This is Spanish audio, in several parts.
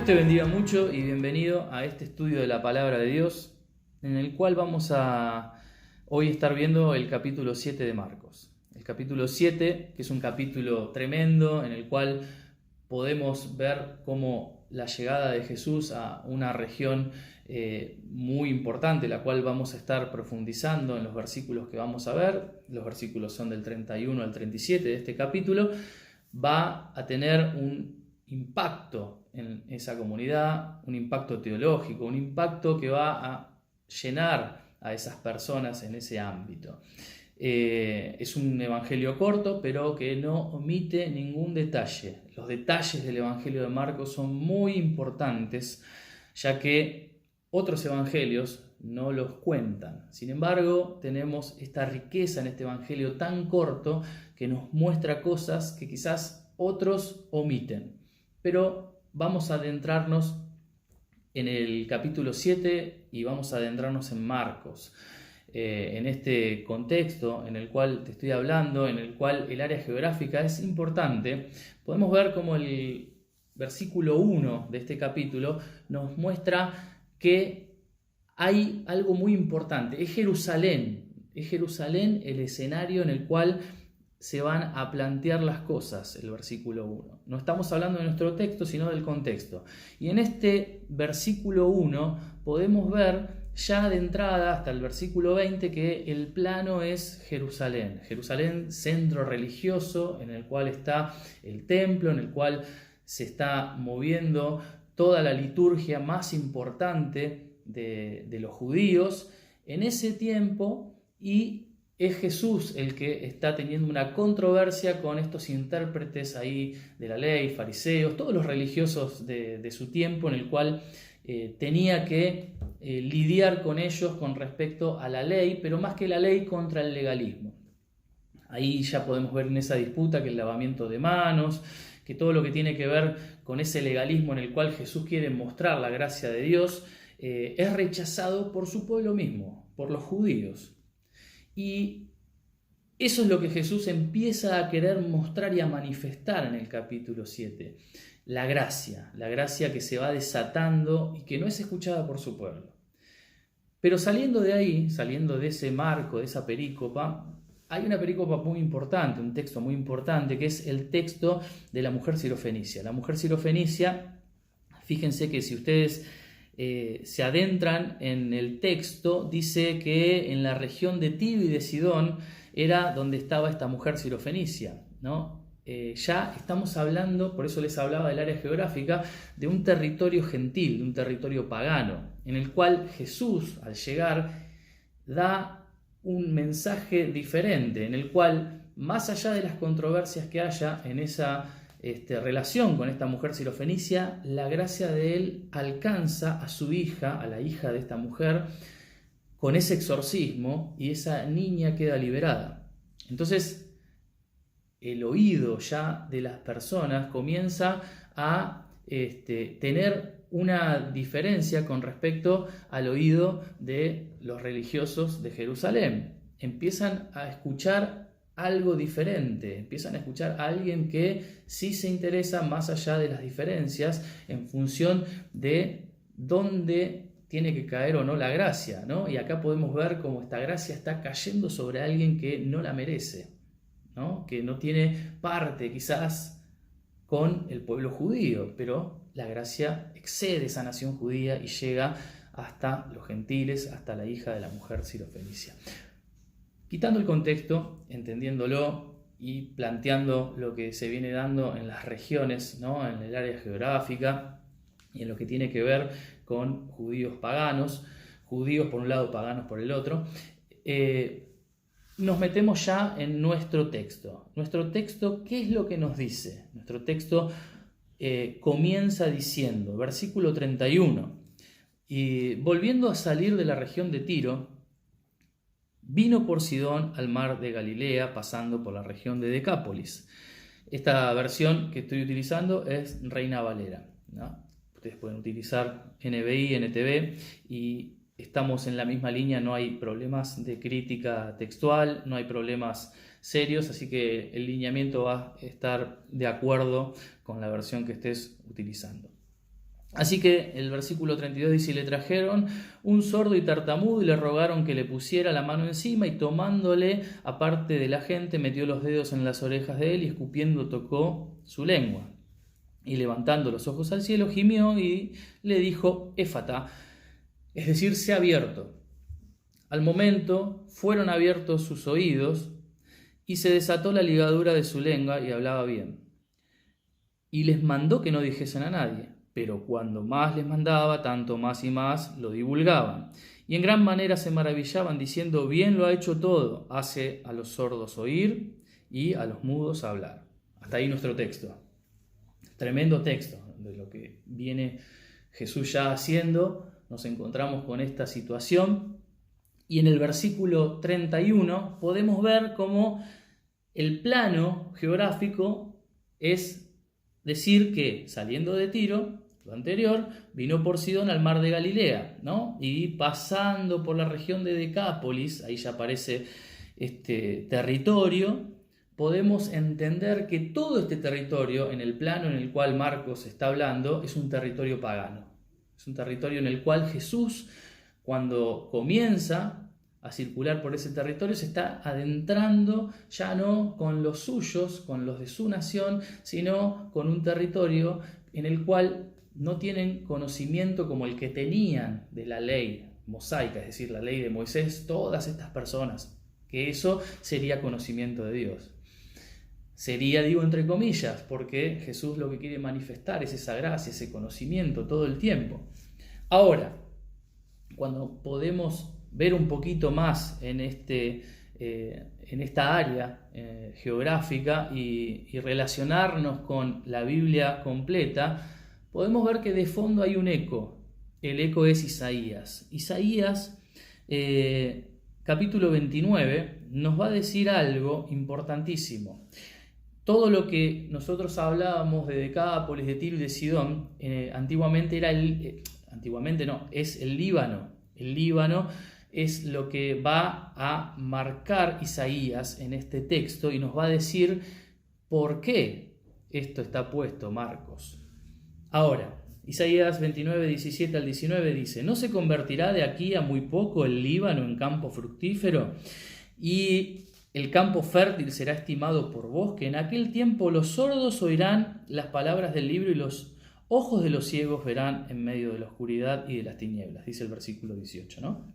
Dios te bendiga mucho y bienvenido a este estudio de la Palabra de Dios, en el cual vamos a hoy estar viendo el capítulo 7 de Marcos. El capítulo 7, que es un capítulo tremendo, en el cual podemos ver cómo la llegada de Jesús a una región muy importante, la cual vamos a estar profundizando en los versículos que vamos a ver. Los versículos son del 31 al 37 de este capítulo. Va a tener un impacto en esa comunidad, un impacto teológico, un impacto que va a llenar a esas personas en ese ámbito. Es un evangelio corto, pero que no omite ningún detalle. Los detalles del evangelio de Marcos son muy importantes, ya que otros evangelios no los cuentan. Sin embargo, tenemos esta riqueza en este evangelio tan corto que nos muestra cosas que quizás otros omiten. Pero vamos a adentrarnos en el capítulo 7 y vamos a adentrarnos en Marcos. En este contexto en el cual te estoy hablando, en el cual el área geográfica es importante, podemos ver cómo el versículo 1 de este capítulo nos muestra que hay algo muy importante. Es Jerusalén el escenario en el cual se van a plantear las cosas, el versículo 1. No estamos hablando de nuestro texto, sino del contexto. Y en este versículo 1 podemos ver ya de entrada hasta el versículo 20 que el plano es Jerusalén. Jerusalén, centro religioso en el cual está el templo, en el cual se está moviendo toda la liturgia más importante de los judíos en ese tiempo, y es Jesús el que está teniendo una controversia con estos intérpretes ahí de la ley, fariseos, todos los religiosos de su tiempo, en el cual tenía que lidiar con ellos con respecto a la ley, pero más que la ley, contra el legalismo. Ahí ya podemos ver en esa disputa que el lavamiento de manos, que todo lo que tiene que ver con ese legalismo en el cual Jesús quiere mostrar la gracia de Dios, es rechazado por su pueblo mismo, por los judíos. Y eso es lo que Jesús empieza a querer mostrar y a manifestar en el capítulo 7. La gracia que se va desatando y que no es escuchada por su pueblo. Pero saliendo de ahí, saliendo de ese marco, de esa perícopa, hay una perícopa muy importante, un texto muy importante, que es el texto de la mujer sirofenicia. La mujer sirofenicia, fíjense que si ustedes se adentran en el texto, dice que en la región de Tiro y de Sidón era donde estaba esta mujer sirofenicia, ¿no? Ya estamos hablando, por eso les hablaba del área geográfica, de un territorio gentil, de un territorio pagano, en el cual Jesús, al llegar, da un mensaje diferente, en el cual, más allá de las controversias que haya en esa relación con esta mujer sirofenicia, la gracia de él alcanza a su hija, a la hija de esta mujer, con ese exorcismo, y esa niña queda liberada. Entonces, el oído ya de las personas comienza a tener una diferencia con respecto al oído de los religiosos de Jerusalén. Empiezan a escuchar algo diferente, empiezan a escuchar a alguien que sí se interesa más allá de las diferencias en función de dónde tiene que caer o no la gracia, ¿no? Y acá podemos ver cómo esta gracia está cayendo sobre alguien que no la merece, ¿no? Que no tiene parte quizás con el pueblo judío, pero la gracia excede esa nación judía y llega hasta los gentiles, hasta la hija de la mujer sirofenicia. Quitando el contexto, entendiéndolo y planteando lo que se viene dando en las regiones, ¿no? En el área geográfica y en lo que tiene que ver con judíos paganos, judíos por un lado, paganos por el otro, nos metemos ya en nuestro texto. Nuestro texto, ¿qué es lo que nos dice? Nuestro texto comienza diciendo, versículo 31, y volviendo a salir de la región de Tiro, vino por Sidón al mar de Galilea, pasando por la región de Decápolis. Esta versión que estoy utilizando es Reina Valera, ¿no? Ustedes pueden utilizar NBI, NTV, y estamos en la misma línea, no hay problemas de crítica textual, no hay problemas serios, así que el lineamiento va a estar de acuerdo con la versión que estés utilizando. Así que el versículo 32 dice: y le trajeron un sordo y tartamudo y le rogaron que le pusiera la mano encima, y tomándole aparte de la gente metió los dedos en las orejas de él y escupiendo tocó su lengua. Y levantando los ojos al cielo gimió y le dijo: Éfata, es decir, sea abierto. Al momento fueron abiertos sus oídos y se desató la ligadura de su lengua y hablaba bien. Y les mandó que no dijesen a nadie, pero cuando más les mandaba, tanto más y más lo divulgaban. Y en gran manera se maravillaban, diciendo: bien lo ha hecho todo, hace a los sordos oír y a los mudos hablar. Hasta ahí nuestro texto. Tremendo texto de lo que viene Jesús ya haciendo. Nos encontramos con esta situación. Y en el versículo 31 podemos ver cómo el plano geográfico es decir que saliendo de Tiro, lo anterior, vino por Sidón al mar de Galilea, ¿no? Y pasando por la región de Decápolis, ahí ya aparece este territorio, podemos entender que todo este territorio, en el plano en el cual Marcos está hablando, es un territorio pagano. Es un territorio en el cual Jesús, cuando comienza a circular por ese territorio, se está adentrando ya no con los suyos, con los de su nación, sino con un territorio en el cual no tienen conocimiento como el que tenían de la ley mosaica, es decir, la ley de Moisés, todas estas personas, que eso sería conocimiento de Dios. Sería, digo entre comillas, porque Jesús lo que quiere manifestar es esa gracia, ese conocimiento todo el tiempo. Ahora, cuando podemos ver un poquito más en esta área geográfica y relacionarnos con la Biblia completa, podemos ver que de fondo hay un eco. El eco es Isaías. Isaías, capítulo 29, nos va a decir algo importantísimo. Todo lo que nosotros hablábamos de Decápolis, de Tiro y de Sidón, antiguamente es el Líbano. El Líbano es lo que va a marcar Isaías en este texto y nos va a decir por qué esto está puesto Marcos. Ahora, Isaías 29, 17 al 19 dice: ¿no se convertirá de aquí a muy poco el Líbano en campo fructífero? Y el campo fértil será estimado por bosque. En aquel tiempo los sordos oirán las palabras del libro y los ojos de los ciegos verán en medio de la oscuridad y de las tinieblas, dice el versículo 18, ¿no?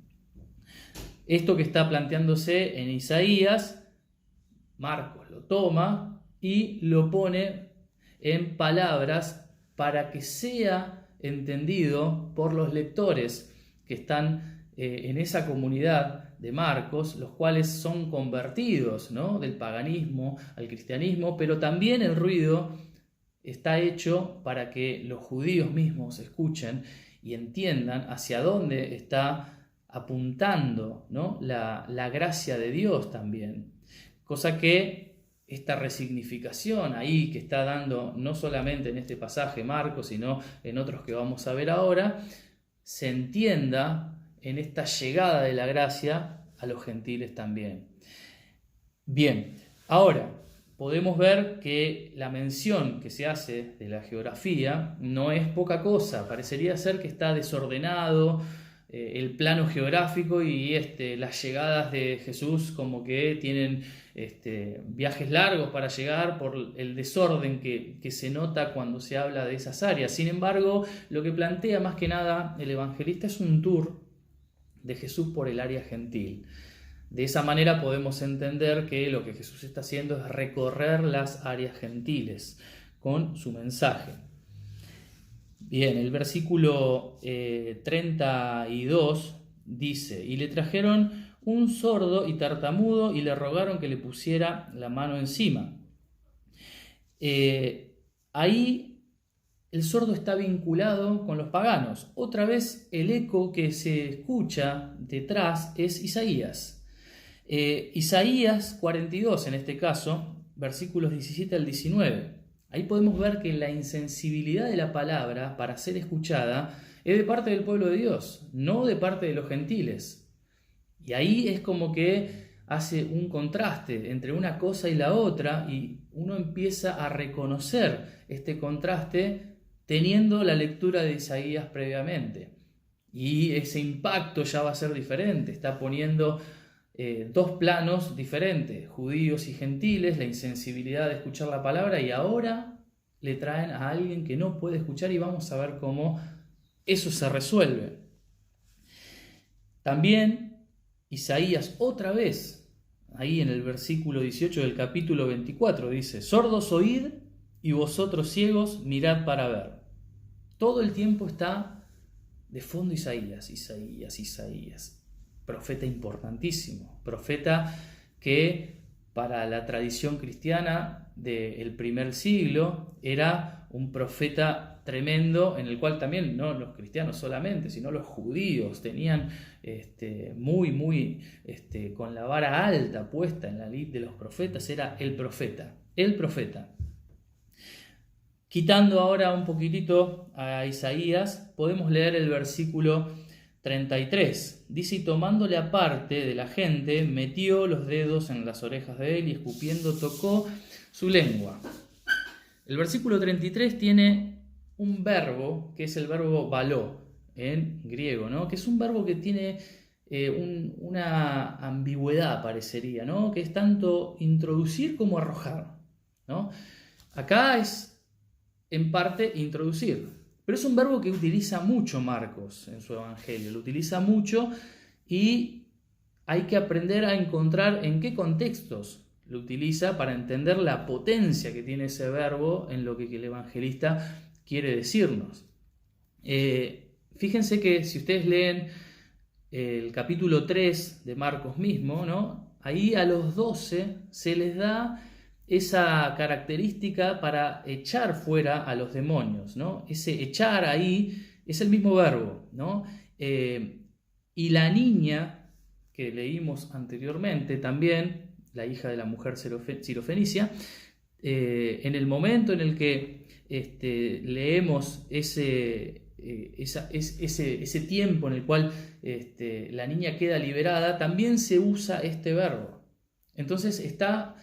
Esto que está planteándose en Isaías, Marcos lo toma y lo pone en palabras para que sea entendido por los lectores que están en esa comunidad de Marcos, los cuales son convertidos, ¿no?, del paganismo al cristianismo, pero también el ruido está hecho para que los judíos mismos escuchen y entiendan hacia dónde está apuntando, ¿no?, la gracia de Dios también. Cosa que esta resignificación ahí que está dando no solamente en este pasaje Marcos, sino en otros que vamos a ver ahora, se entienda en esta llegada de la gracia a los gentiles también. Bien, ahora podemos ver que la mención que se hace de la geografía no es poca cosa. Parecería ser que está desordenado el plano geográfico y las llegadas de Jesús como que tienen viajes largos para llegar por el desorden que se nota cuando se habla de esas áreas. Sin embargo, lo que plantea más que nada el evangelista es un tour de Jesús por el área gentil. De esa manera podemos entender que lo que Jesús está haciendo es recorrer las áreas gentiles con su mensaje. Bien, el versículo 32 dice: y le trajeron un sordo y tartamudo y le rogaron que le pusiera la mano encima. Ahí el sordo está vinculado con los paganos. Otra vez el eco que se escucha detrás es Isaías. Isaías 42 en este caso, versículos 17 al 19. Ahí podemos ver que la insensibilidad de la palabra para ser escuchada es de parte del pueblo de Dios, no de parte de los gentiles. Y ahí es como que hace un contraste entre una cosa y la otra, y uno empieza a reconocer este contraste teniendo la lectura de Isaías previamente. Y ese impacto ya va a ser diferente, está poniendo dos planos diferentes, judíos y gentiles, la insensibilidad de escuchar la palabra, y ahora le traen a alguien que no puede escuchar, y vamos a ver cómo eso se resuelve. También Isaías otra vez, ahí en el versículo 18 del capítulo 24, dice: sordos oíd y vosotros ciegos mirad para ver. Todo el tiempo está de fondo Isaías, profeta importantísimo, profeta que para la tradición cristiana del primer siglo era un profeta tremendo, en el cual también no los cristianos solamente, sino los judíos tenían muy con la vara alta puesta en la lid de los profetas. Era el profeta. Quitando ahora un poquitito a Isaías, podemos leer el versículo 33. Dice: y tomándole aparte de la gente, metió los dedos en las orejas de él y escupiendo tocó su lengua. El versículo 33 tiene un verbo que es el verbo baló en griego, ¿no? Que es un verbo que tiene una ambigüedad, parecería, ¿no? Que es tanto introducir como arrojar, ¿no? Acá es en parte introducir, pero es un verbo que utiliza mucho Marcos en su evangelio, lo utiliza mucho, y hay que aprender a encontrar en qué contextos lo utiliza para entender la potencia que tiene ese verbo en lo que el evangelista quiere decirnos. Fíjense que si ustedes leen el capítulo 3 de Marcos mismo, ¿no? Ahí a los 12 se les da esa característica para echar fuera a los demonios, ¿no? Ese echar ahí es el mismo verbo, ¿no? Y la niña que leímos anteriormente también, la hija de la mujer sirofenicia, en el momento en el que leemos ese tiempo en el cual la niña queda liberada, también se usa este verbo. Entonces está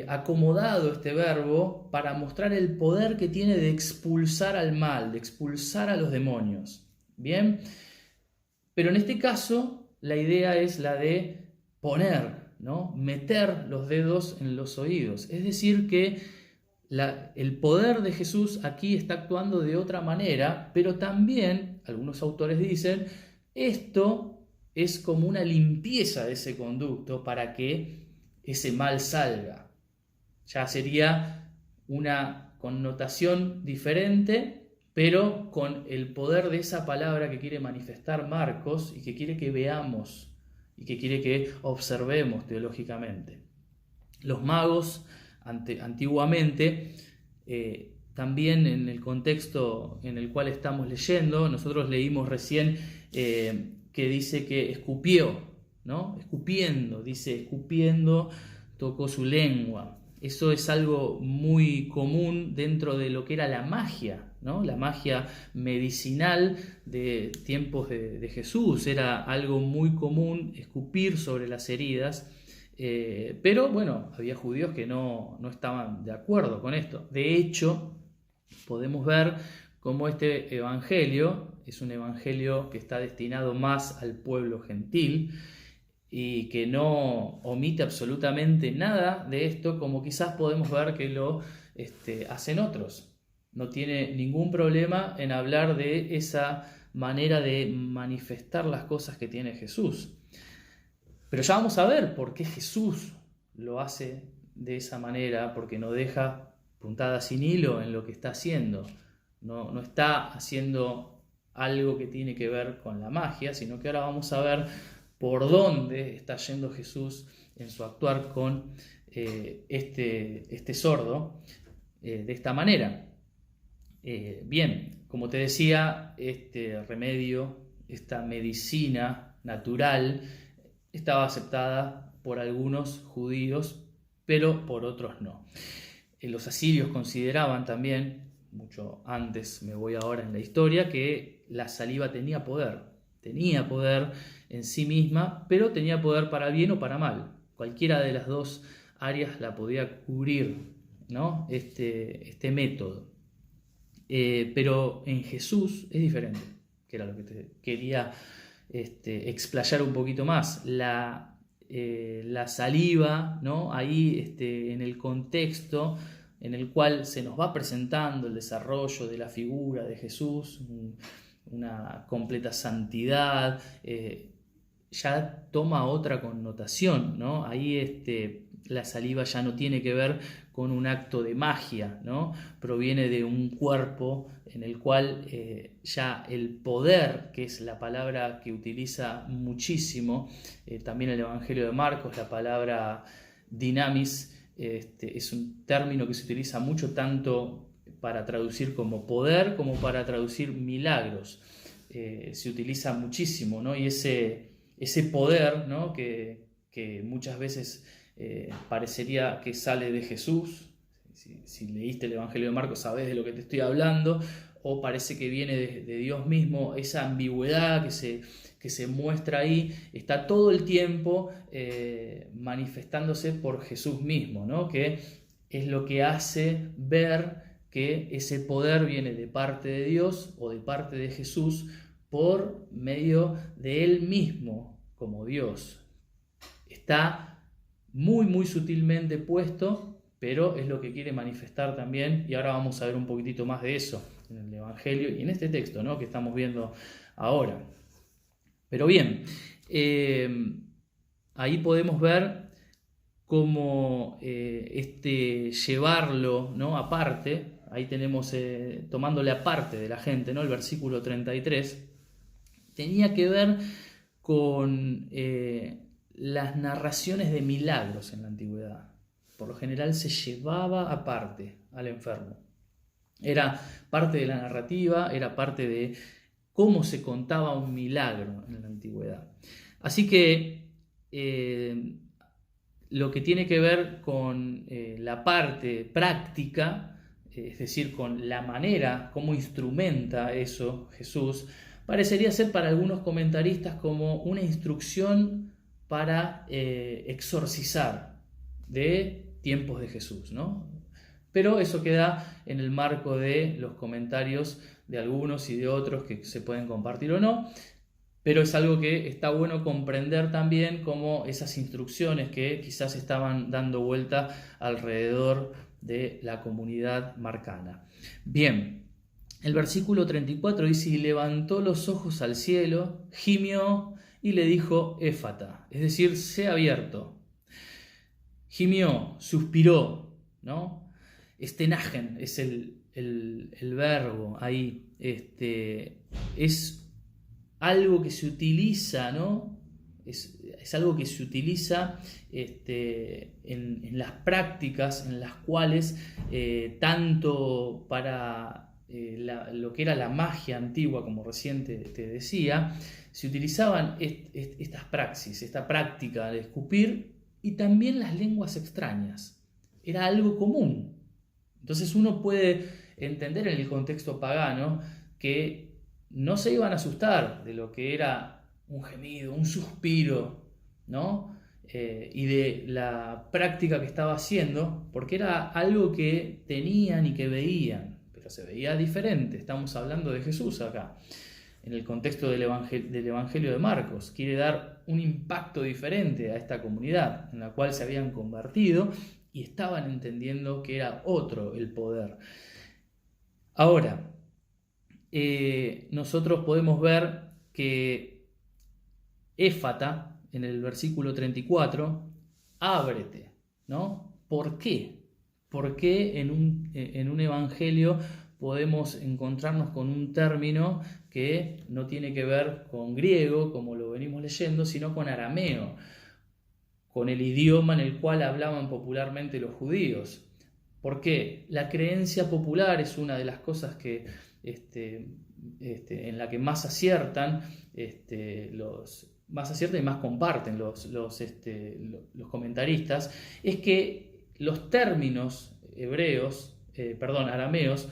acomodado este verbo para mostrar el poder que tiene de expulsar al mal, de expulsar a los demonios. Bien, pero en este caso la idea es la de poner, ¿no? Meter los dedos en los oídos. Es decir, que el poder de Jesús aquí está actuando de otra manera, pero también, algunos autores dicen, esto es como una limpieza de ese conducto para que ese mal salga. Ya sería una connotación diferente, pero con el poder de esa palabra que quiere manifestar Marcos y que quiere que veamos y que quiere que observemos teológicamente. Los magos antiguamente, también en el contexto en el cual estamos leyendo, nosotros leímos recién que dice que escupió, ¿no? Escupiendo, dice escupiendo, tocó su lengua. Eso es algo muy común dentro de lo que era la magia, ¿no? La magia medicinal de tiempos de Jesús. Era algo muy común escupir sobre las heridas. Pero bueno, había judíos que no estaban de acuerdo con esto. De hecho, podemos ver cómo este evangelio es un evangelio que está destinado más al pueblo gentil y que no omite absolutamente nada de esto, como quizás podemos ver que lo hacen otros. No tiene ningún problema en hablar de esa manera de manifestar las cosas que tiene Jesús. Pero ya vamos a ver por qué Jesús lo hace de esa manera, porque no deja puntada sin hilo en lo que está haciendo. No está haciendo algo que tiene que ver con la magia, sino que ahora vamos a ver por dónde está yendo Jesús en su actuar con este sordo de esta manera. Bien, como te decía, este remedio, esta medicina natural, estaba aceptada por algunos judíos, pero por otros no. Los asirios consideraban también, mucho antes, me voy ahora en la historia, que la saliva tenía poder en sí misma, pero tenía poder para bien o para mal. Cualquiera de las dos áreas la podía cubrir, ¿no? Este método. pero en Jesús es diferente, que era lo que te quería explayar un poquito más. La saliva, ¿no? Ahí en el contexto en el cual se nos va presentando el desarrollo de la figura de Jesús, una completa santidad, ya toma otra connotación, ¿no? Ahí la saliva ya no tiene que ver con un acto de magia, ¿no? Proviene de un cuerpo en el cual ya el poder, que es la palabra que utiliza muchísimo, también el Evangelio de Marcos, la palabra dinamis, es un término que se utiliza mucho tanto para traducir como poder como para traducir milagros. Se utiliza muchísimo, ¿no? Y ese poder, ¿no? que muchas veces parecería que sale de Jesús. Si leíste el Evangelio de Marcos sabés de lo que te estoy hablando, o parece que viene de Dios mismo. Esa ambigüedad que se muestra ahí está todo el tiempo manifestándose por Jesús mismo, ¿no? Que es lo que hace ver que ese poder viene de parte de Dios o de parte de Jesús por medio de Él mismo como Dios. Está muy, muy sutilmente puesto, pero es lo que quiere manifestar también, y ahora vamos a ver un poquitito más de eso en el Evangelio y en este texto, ¿no? Que estamos viendo ahora. Pero bien, ahí podemos ver cómo llevarlo, ¿no? Aparte, ahí tenemos tomándole aparte de la gente, ¿no? El versículo 33 tenía que ver con las narraciones de milagros en la antigüedad. Por lo general se llevaba aparte al enfermo. Era parte de la narrativa, era parte de cómo se contaba un milagro en la antigüedad. Así que lo que tiene que ver con la parte práctica, es decir, con la manera, cómo instrumenta eso Jesús, parecería ser para algunos comentaristas como una instrucción para exorcizar de tiempos de Jesús, ¿no? Pero eso queda en el marco de los comentarios de algunos y de otros que se pueden compartir o no, pero es algo que está bueno comprender también como esas instrucciones que quizás estaban dando vuelta alrededor de la comunidad marcana. Bien, el versículo 34 dice: y levantó los ojos al cielo, gimió y le dijo éfata, es decir, sea abierto. Gimió, suspiró, ¿no? Estenagen es el verbo ahí. Es algo que se utiliza, ¿no? Es algo que se utiliza en las prácticas en las cuales tanto para lo que era la magia antigua, como recién te decía, se utilizaban estas praxis, esta práctica de escupir, y también las lenguas extrañas. Era algo común. Entonces uno puede entender en el contexto pagano que no se iban a asustar de lo que era un gemido, un suspiro, ¿no? Y de la práctica que estaba haciendo, porque era algo que tenían y que veían, pero se veía diferente. Estamos hablando de Jesús acá, en el contexto del Evangelio de Marcos. Quiere dar un impacto diferente a esta comunidad en la cual se habían convertido y estaban entendiendo que era otro el poder. Ahora, nosotros podemos ver que éfata, en el versículo 34, ábrete, ¿no? ¿Por qué? ¿Por qué en un evangelio podemos encontrarnos con un término que no tiene que ver con griego, como lo venimos leyendo, sino con arameo, con el idioma en el cual hablaban popularmente los judíos? ¿Por qué? La creencia popular es una de las cosas que en la que más aciertan más aciertan y más comparten los comentaristas, es que los términos arameos,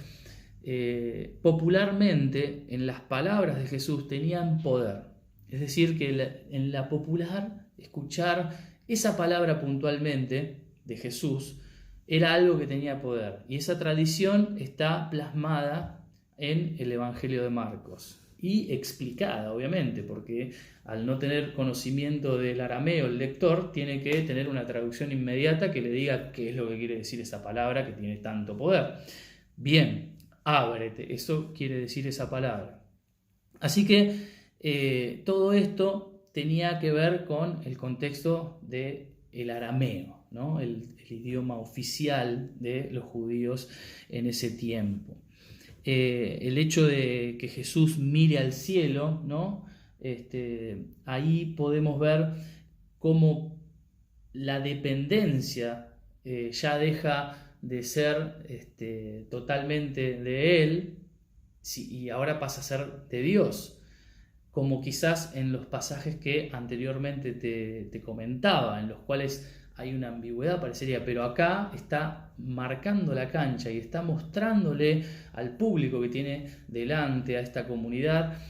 popularmente en las palabras de Jesús tenían poder. Es decir, que en la popular, escuchar esa palabra puntualmente de Jesús era algo que tenía poder. Y esa tradición está plasmada en el Evangelio de Marcos. Y explicada, obviamente, porque al no tener conocimiento del arameo, el lector tiene que tener una traducción inmediata que le diga qué es lo que quiere decir esa palabra que tiene tanto poder. Bien, ábrete, eso quiere decir esa palabra. Así que todo esto tenía que ver con el contexto del arameo, ¿no? el idioma oficial de los judíos en ese tiempo. El hecho de que Jesús mire al cielo, ¿no? Ahí podemos ver cómo la dependencia ya deja de ser totalmente de Él y ahora pasa a ser de Dios, como quizás en los pasajes que anteriormente te comentaba, en los cuales hay una ambigüedad, parecería, pero acá está marcando la cancha y está mostrándole al público que tiene delante, a esta comunidad,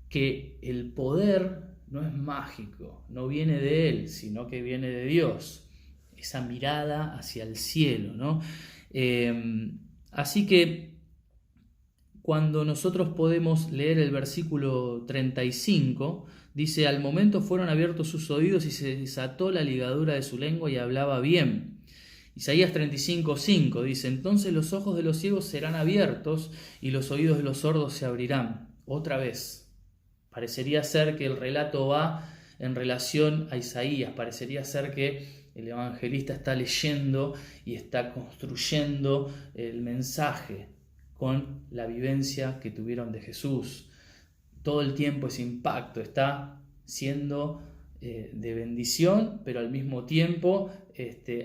que el poder no es mágico, no viene de él, sino que viene de Dios. Esa mirada hacia el cielo, ¿no? Así que cuando nosotros podemos leer el versículo 35, dice: al momento fueron abiertos sus oídos y se desató la ligadura de su lengua y hablaba bien. Isaías 35:5 dice: entonces los ojos de los ciegos serán abiertos y los oídos de los sordos se abrirán. Otra vez, parecería ser que el relato va en relación a Isaías, parecería ser que el evangelista está leyendo y está construyendo el mensaje con la vivencia que tuvieron de Jesús. Todo el tiempo ese impacto está siendo de bendición, pero al mismo tiempo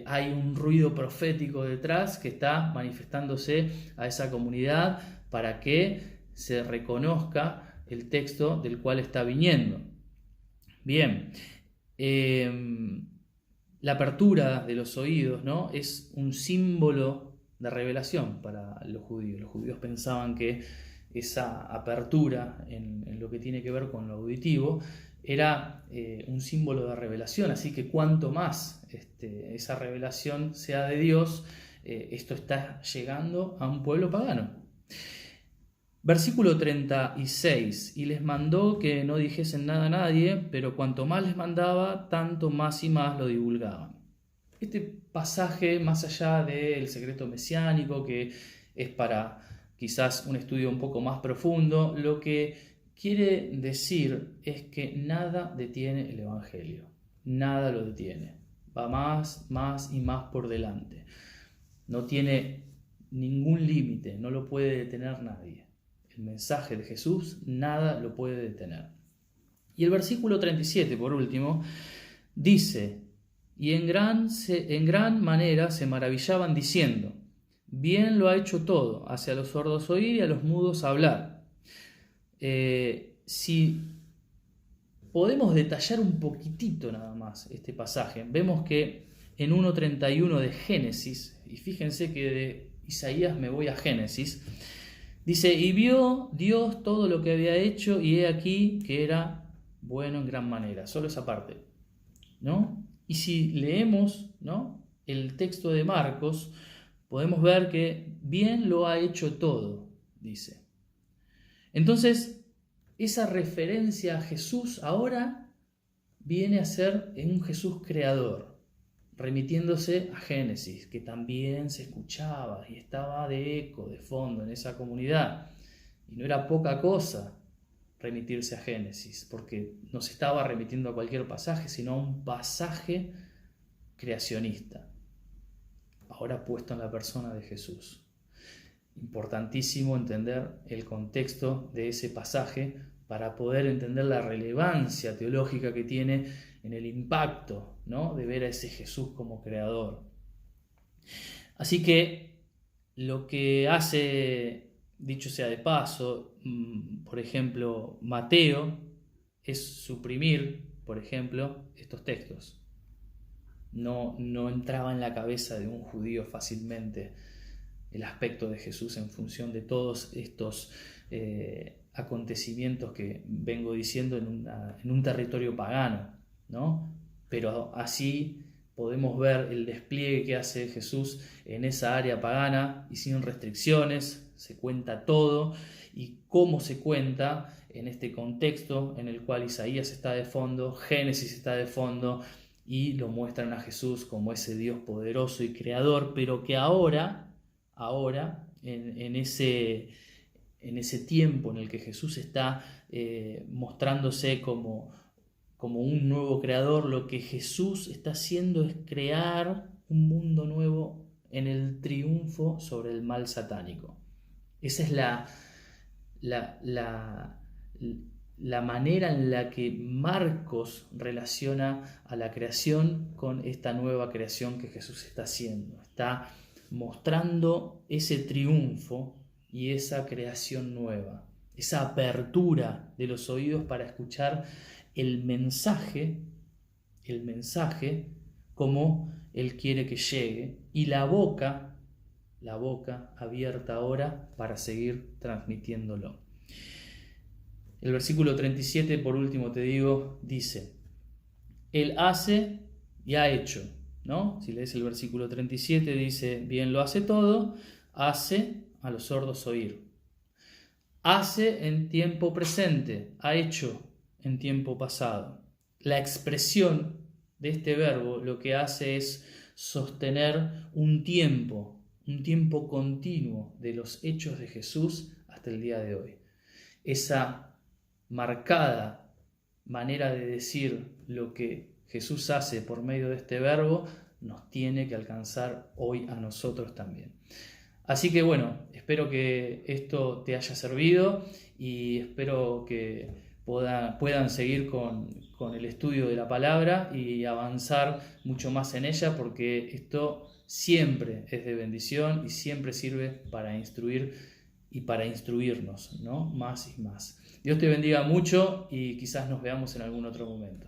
hay un ruido profético detrás que está manifestándose a esa comunidad para que se reconozca el texto del cual está viniendo. Bien, la apertura de los oídos, ¿no? Es un símbolo de revelación para los judíos. Los judíos pensaban que esa apertura en lo que tiene que ver con lo auditivo era un símbolo de revelación, así que cuanto más esa revelación sea de Dios, esto está llegando a un pueblo pagano. Versículo 36: y les mandó que no dijesen nada a nadie, pero cuanto más les mandaba, tanto más y más lo divulgaban. Este pasaje, más allá del secreto mesiánico, que es para quizás un estudio un poco más profundo, lo que quiere decir es que nada detiene el Evangelio, nada lo detiene, va más y más por delante, no tiene ningún límite, no lo puede detener nadie. El mensaje de Jesús nada lo puede detener. Y el versículo 37, por último, dice: y en gran manera se maravillaban diciendo: bien lo ha hecho todo, hace a los sordos oír y a los mudos hablar. Si podemos detallar un poquitito nada más este pasaje, vemos que en 1.31 de Génesis, y fíjense que de Isaías me voy a Génesis, dice: y vio Dios todo lo que había hecho, y he aquí que era bueno en gran manera. Solo esa parte, ¿no? Y si leemos, ¿no?, el texto de Marcos, podemos ver que bien lo ha hecho todo, dice. Entonces, esa referencia a Jesús ahora viene a ser en un Jesús creador, remitiéndose a Génesis, que también se escuchaba y estaba de eco, de fondo en esa comunidad. Y no era poca cosa remitirse a Génesis, porque no se estaba remitiendo a cualquier pasaje, sino a un pasaje creacionista, ahora puesto en la persona de Jesús. Importantísimo entender el contexto de ese pasaje para poder entender la relevancia teológica que tiene en el impacto, ¿no?, de ver a ese Jesús como creador. Así que lo que hace, dicho sea de paso, por ejemplo, Mateo, es suprimir, por ejemplo, estos textos. No entraba en la cabeza de un judío fácilmente el aspecto de Jesús en función de todos estos acontecimientos que vengo diciendo en un territorio pagano, ¿no? Pero así podemos ver el despliegue que hace Jesús en esa área pagana y sin restricciones, se cuenta todo, y cómo se cuenta en este contexto en el cual Isaías está de fondo, Génesis está de fondo, y lo muestran a Jesús como ese Dios poderoso y creador, pero que ahora en ese tiempo en el que Jesús está mostrándose como un nuevo creador, lo que Jesús está haciendo es crear un mundo nuevo en el triunfo sobre el mal satánico. Esa es la manera en la que Marcos relaciona a la creación con esta nueva creación que Jesús está haciendo. Está mostrando ese triunfo y esa creación nueva, esa apertura de los oídos para escuchar el mensaje como Él quiere que llegue, y la boca abierta ahora para seguir transmitiéndolo. El versículo 37, por último te digo, dice: Él hace y ha hecho, ¿no? Si lees el versículo 37, dice: bien lo hace todo, hace a los sordos oír. Hace en tiempo presente, ha hecho en tiempo pasado. La expresión de este verbo lo que hace es sostener un tiempo continuo de los hechos de Jesús hasta el día de hoy. Esa marcada manera de decir lo que Jesús hace por medio de este verbo nos tiene que alcanzar hoy a nosotros también. Así que bueno, espero que esto te haya servido y espero que puedan seguir con el estudio de la palabra y avanzar mucho más en ella, porque esto siempre es de bendición y siempre sirve para instruir y para instruirnos, ¿no? Más y más. Dios te bendiga mucho y quizás nos veamos en algún otro momento.